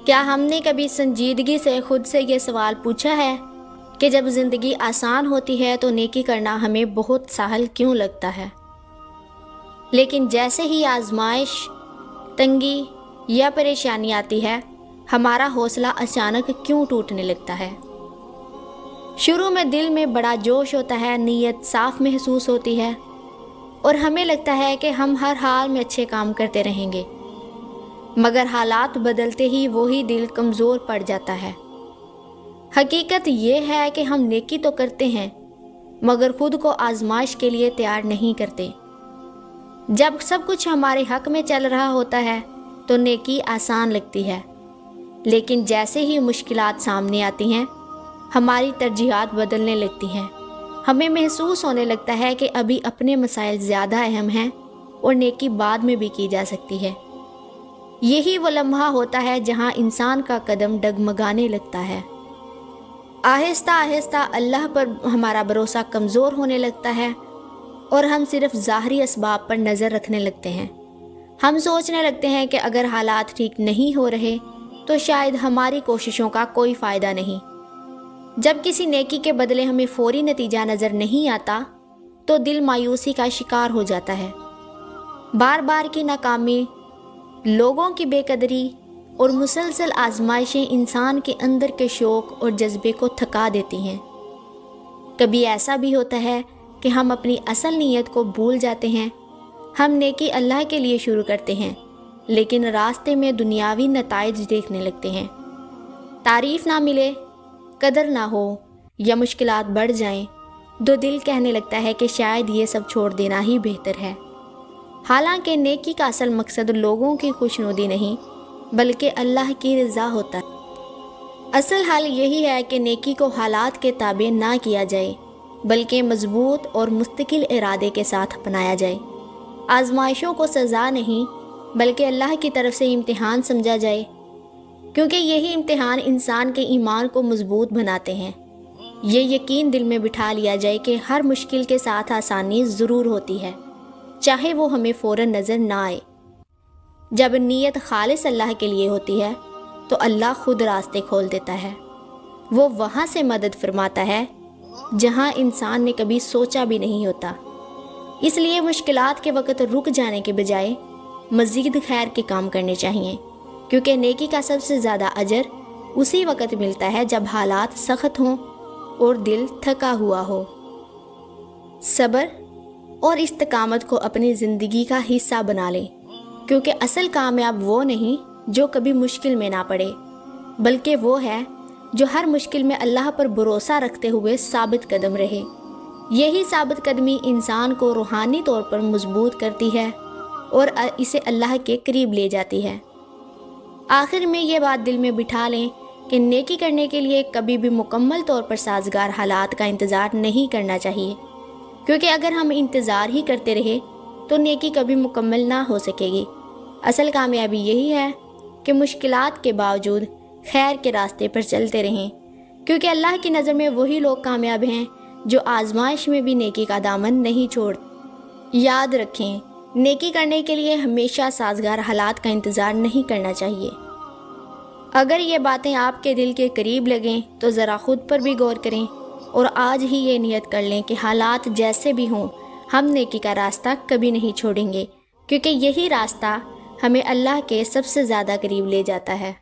کیا ہم نے کبھی سنجیدگی سے خود سے یہ سوال پوچھا ہے کہ جب زندگی آسان ہوتی ہے تو نیکی کرنا ہمیں بہت سہل کیوں لگتا ہے، لیکن جیسے ہی آزمائش، تنگی یا پریشانی آتی ہے، ہمارا حوصلہ اچانک کیوں ٹوٹنے لگتا ہے؟ شروع میں دل میں بڑا جوش ہوتا ہے، نیت صاف محسوس ہوتی ہے اور ہمیں لگتا ہے کہ ہم ہر حال میں اچھے کام کرتے رہیں گے، مگر حالات بدلتے ہی وہی دل کمزور پڑ جاتا ہے۔ حقیقت یہ ہے کہ ہم نیکی تو کرتے ہیں مگر خود کو آزمائش کے لیے تیار نہیں کرتے۔ جب سب کچھ ہمارے حق میں چل رہا ہوتا ہے تو نیکی آسان لگتی ہے، لیکن جیسے ہی مشکلات سامنے آتی ہیں ہماری ترجیحات بدلنے لگتی ہیں۔ ہمیں محسوس ہونے لگتا ہے کہ ابھی اپنے مسائل زیادہ اہم ہیں اور نیکی بعد میں بھی کی جا سکتی ہے۔ یہی وہ لمحہ ہوتا ہے جہاں انسان کا قدم ڈگمگانے لگتا ہے۔ آہستہ آہستہ اللہ پر ہمارا بھروسہ کمزور ہونے لگتا ہے اور ہم صرف ظاہری اسباب پر نظر رکھنے لگتے ہیں۔ ہم سوچنے لگتے ہیں کہ اگر حالات ٹھیک نہیں ہو رہے تو شاید ہماری کوششوں کا کوئی فائدہ نہیں۔ جب کسی نیکی کے بدلے ہمیں فوری نتیجہ نظر نہیں آتا تو دل مایوسی کا شکار ہو جاتا ہے۔ بار بار کی ناکامی، لوگوں کی بے قدری اور مسلسل آزمائشیں انسان کے اندر کے شوق اور جذبے کو تھکا دیتی ہیں۔ کبھی ایسا بھی ہوتا ہے کہ ہم اپنی اصل نیت کو بھول جاتے ہیں۔ ہم نیکی اللہ کے لیے شروع کرتے ہیں لیکن راستے میں دنیاوی نتائج دیکھنے لگتے ہیں۔ تعریف نہ ملے، قدر نہ ہو یا مشکلات بڑھ جائیں تو دل کہنے لگتا ہے کہ شاید یہ سب چھوڑ دینا ہی بہتر ہے۔ حالانکہ نیکی کا اصل مقصد لوگوں کی خوشنودی نہیں بلکہ اللہ کی رضا ہوتا ہے۔ اصل حال یہی ہے کہ نیکی کو حالات کے تابع نہ کیا جائے بلکہ مضبوط اور مستقل ارادے کے ساتھ اپنایا جائے۔ آزمائشوں کو سزا نہیں بلکہ اللہ کی طرف سے امتحان سمجھا جائے، کیونکہ یہی امتحان انسان کے ایمان کو مضبوط بناتے ہیں۔ یہ یقین دل میں بٹھا لیا جائے کہ ہر مشکل کے ساتھ آسانی ضرور ہوتی ہے، چاہے وہ ہمیں فوراً نظر نہ آئے۔ جب نیت خالص اللہ کے لیے ہوتی ہے تو اللہ خود راستے کھول دیتا ہے۔ وہ وہاں سے مدد فرماتا ہے جہاں انسان نے کبھی سوچا بھی نہیں ہوتا۔ اس لیے مشکلات کے وقت رک جانے کے بجائے مزید خیر کے کام کرنے چاہیے، کیونکہ نیکی کا سب سے زیادہ اجر اسی وقت ملتا ہے جب حالات سخت ہوں اور دل تھکا ہوا ہو۔ صبر اور استقامت کو اپنی زندگی کا حصہ بنا لیں، کیونکہ اصل کامیاب وہ نہیں جو کبھی مشکل میں نہ پڑے، بلکہ وہ ہے جو ہر مشکل میں اللہ پر بھروسہ رکھتے ہوئے ثابت قدم رہے۔ یہی ثابت قدمی انسان کو روحانی طور پر مضبوط کرتی ہے اور اسے اللہ کے قریب لے جاتی ہے۔ آخر میں یہ بات دل میں بٹھا لیں کہ نیکی کرنے کے لیے کبھی بھی مکمل طور پر سازگار حالات کا انتظار نہیں کرنا چاہیے، کیونکہ اگر ہم انتظار ہی کرتے رہے تو نیکی کبھی مکمل نہ ہو سکے گی۔ اصل کامیابی یہی ہے کہ مشکلات کے باوجود خیر کے راستے پر چلتے رہیں، کیونکہ اللہ کی نظر میں وہی لوگ کامیاب ہیں جو آزمائش میں بھی نیکی کا دامن نہیں چھوڑ۔ یاد رکھیں، نیکی کرنے کے لیے ہمیشہ سازگار حالات کا انتظار نہیں کرنا چاہیے۔ اگر یہ باتیں آپ کے دل کے قریب لگیں تو ذرا خود پر بھی غور کریں اور آج ہی یہ نیت کر لیں کہ حالات جیسے بھی ہوں ہم نیکی کا راستہ کبھی نہیں چھوڑیں گے، کیونکہ یہی راستہ ہمیں اللہ کے سب سے زیادہ قریب لے جاتا ہے۔